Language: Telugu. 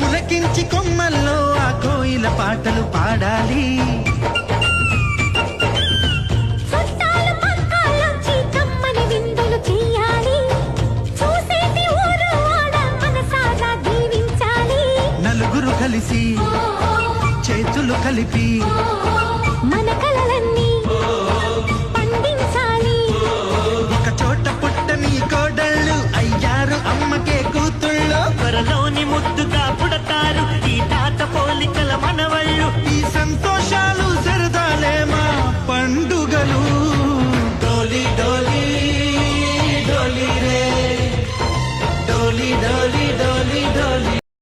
పులకించి కొమ్మల్లో ఆ కోయిల పాటలు పాడాలి. నలుగురు కలిసి చేతులు కలిపి మన కలలన్నీ పండించాలి. ఒక చోట పుట్టని కోడళ్ళు అయ్యారు అమ్మకే కూతుళ్ళు. త్వరలోని ముద్దు